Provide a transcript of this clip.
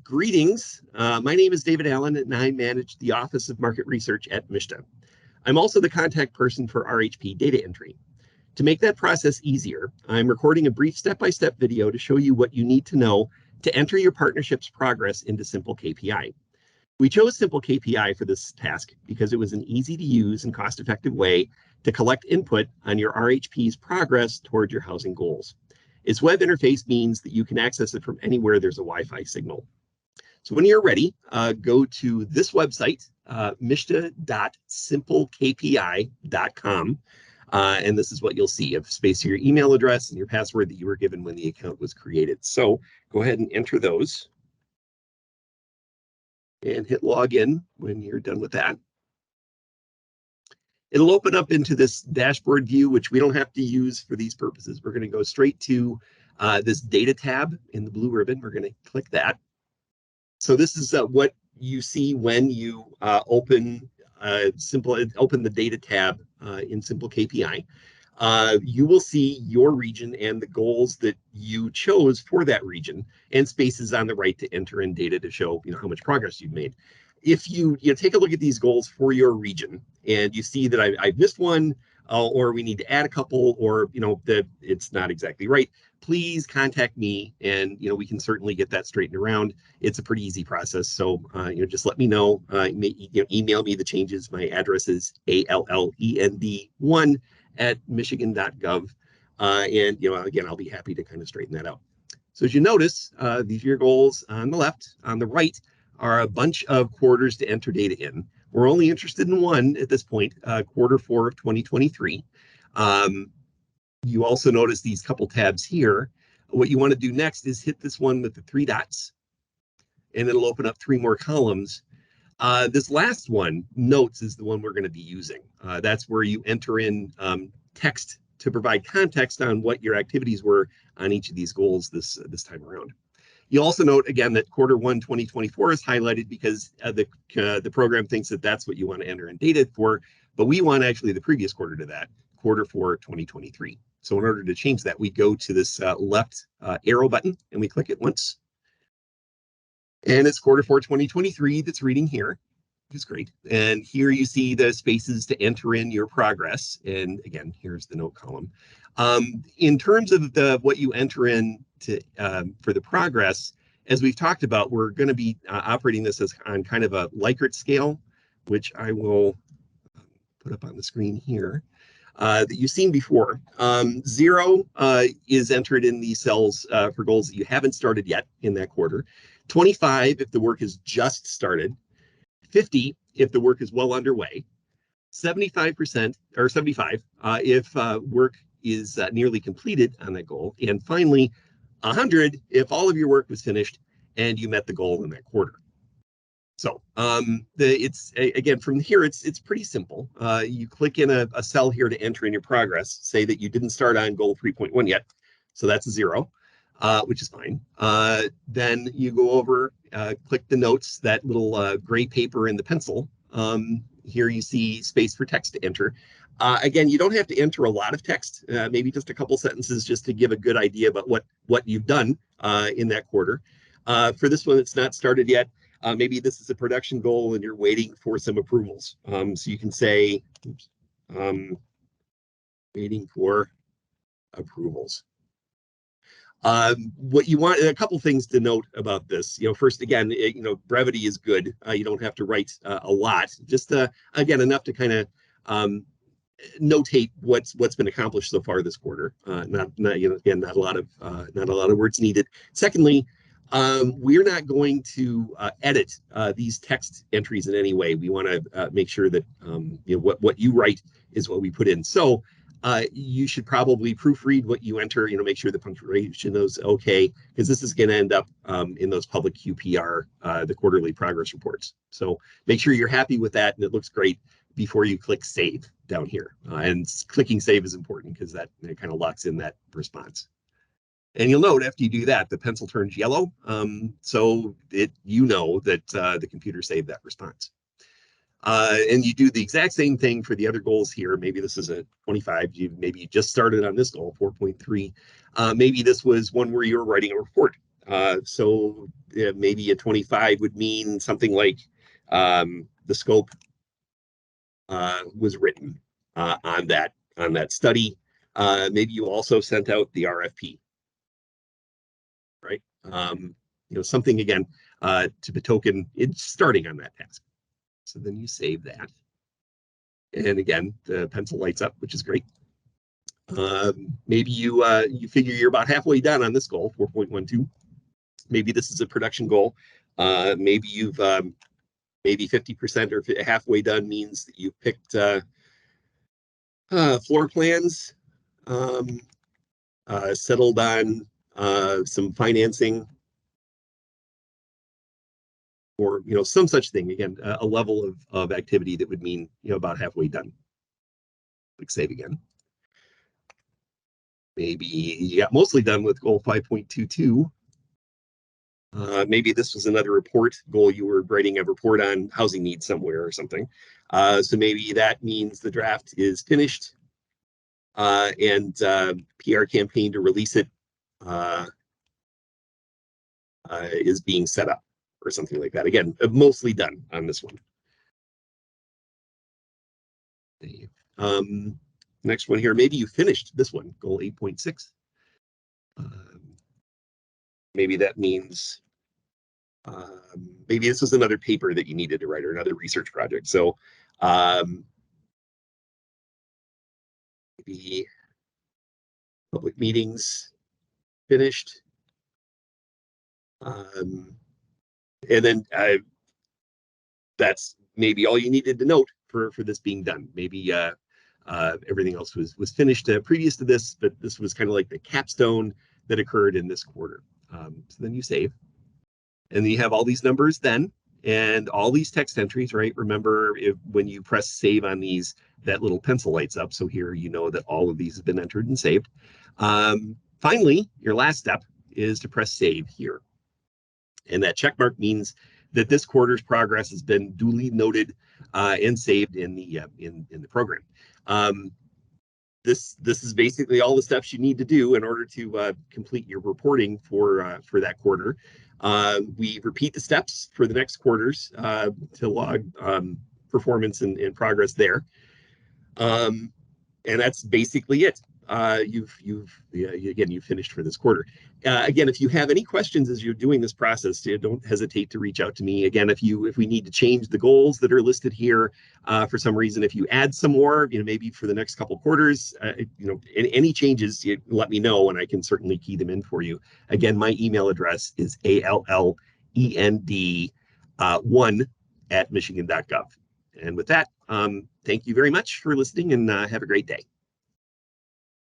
Greetings. My name is David Allen, and I manage the Office of Market Research at MSHDA. I'm also the contact person for RHP data entry. To make that process easier, I'm recording a brief step-by-step video to show you what you need to know to enter your partnership's progress into SimpleKPI. We chose SimpleKPI for this task because it was an easy-to-use and cost-effective way to collect input on your RHP's progress toward your housing goals. Its web interface means that you can access it from anywhere there's a Wi-Fi signal. So when you're ready, go to this website, mishda.simpлекpi.com, and this is what you'll see. You have space for your email address and your password that you were given when the account was created. So go ahead and enter those and hit login when you're done with that. It'll open up into this dashboard view, which we don't have to use for these purposes. We're going to go straight to this data tab in the blue ribbon. We're going to click that. So this is what you see when you open the data tab in SimpleKPI. You will see your region and the goals that you chose for that region, and spaces on the right to enter in data to show how much progress you've made. If you take a look at these goals for your region and you see that I've missed one, or we need to add a couple, or that it's not exactly right, please contact me, and we can certainly get that straightened around. It's a pretty easy process, so just let me know. Email me the changes. My address is allend1@michigan.gov, and again, I'll be happy to kind of straighten that out. So as you notice, these are your goals on the left. On the right are a bunch of quarters to enter data in. We're only interested in one at this point, Q4 of 2023. You also notice these couple tabs here. What you want to do next is hit this one with the 3 dots, and it'll open up 3 more columns. This last one, notes, is the one we're going to be using. That's where you enter in text to provide context on what your activities were on each of these goals this time around. You'll also note, again, that Q1 2024 is highlighted because the program thinks that that's what you want to enter in data for, but we want actually the previous quarter to that, Q4 2023. So in order to change that, we go to this left arrow button and we click it once. And it's Q4 2023 that's reading here, which is great. And here you see the spaces to enter in your progress. And again, here's the note column. In terms of what you enter in for the progress, as we've talked about, we're going to be operating this on kind of a Likert scale, which I will put up on the screen here, that you've seen before. 0 is entered in these cells for goals that you haven't started yet in that quarter. 25 if the work has just started. 50 if the work is well underway. 75% or 75 if work is nearly completed on that goal. And finally, 100 if all of your work was finished and you met the goal in that quarter. So it's again, from here, it's pretty simple. You click in a cell here to enter in your progress. Say that you didn't start on goal 3.1 yet, so that's a 0, which is fine. Then you go over, click the notes, that little gray paper in the pencil. Here you see space for text to enter. Again, you don't have to enter a lot of text, maybe just a couple sentences just to give a good idea about what you've done in that quarter. For this one, it's not started yet. Maybe this is a production goal and you're waiting for some approvals. So you can say, waiting for approvals. What you want, a couple things to note about this. First, again, brevity is good. You don't have to write a lot. Just again, enough to kind of notate what's been accomplished so far this quarter. Not a lot of words needed. Secondly, we're not going to edit these text entries in any way. We want to make sure that what you write is what we put in. So you should probably proofread what you enter. Make sure the punctuation is okay, because this is going to end up in those public QPR, the quarterly progress reports. So make sure you're happy with that and it looks great before you click save down here. And clicking save is important because that kind of locks in that response. And you'll note after you do that, the pencil turns yellow. So that the computer saved that response. And you do the exact same thing for the other goals here. Maybe this is a 25. Maybe you just started on this goal, 4.3. Maybe this was one where you were writing a report So maybe a 25 would mean something like the scope was written on that study. Maybe you also sent out the RFP, right? Something again to betoken it's starting on that task. So then you save that. And again, the pencil lights up, which is great. Maybe you figure you're about halfway done on this goal, 4.12. Maybe this is a production goal. Maybe you've maybe 50% or halfway done means that you've picked floor plans, settled on some financing, or some such thing. Again, a level of activity that would mean about halfway done. Click save again. Maybe you got mostly done with goal 5.22. Maybe this was another report goal. You were writing a report on housing needs somewhere or something. So maybe that means the draft is finished and PR campaign to release it is being set up or something like that. Again, mostly done on this one. Next one here, maybe you finished this one, goal 8.6. Maybe that means maybe this was another paper that you needed to write or another research project. So maybe public meetings finished. And then that's maybe all you needed to note for this being done. Maybe everything else was finished previous to this, but this was kind of like the capstone that occurred in this quarter. So then you save. And then you have all these numbers then, and all these text entries, right? Remember, when you press save on these, that little pencil lights up. So here you know that all of these have been entered and saved. Finally, your last step is to press save here. And that check mark means that this quarter's progress has been duly noted and saved in the program. This is basically all the steps you need to do in order to complete your reporting for that quarter. We repeat the steps for the next quarters to log performance and progress there. And that's basically it. You've finished for this quarter. Again, if you have any questions as you're doing this process, don't hesitate to reach out to me. Again, if we need to change the goals that are listed here for some reason, if you add some more, maybe for the next couple quarters, any changes, let me know and I can certainly key them in for you. Again, my email address is allend1@michigan.gov. And with that, thank you very much for listening and have a great day.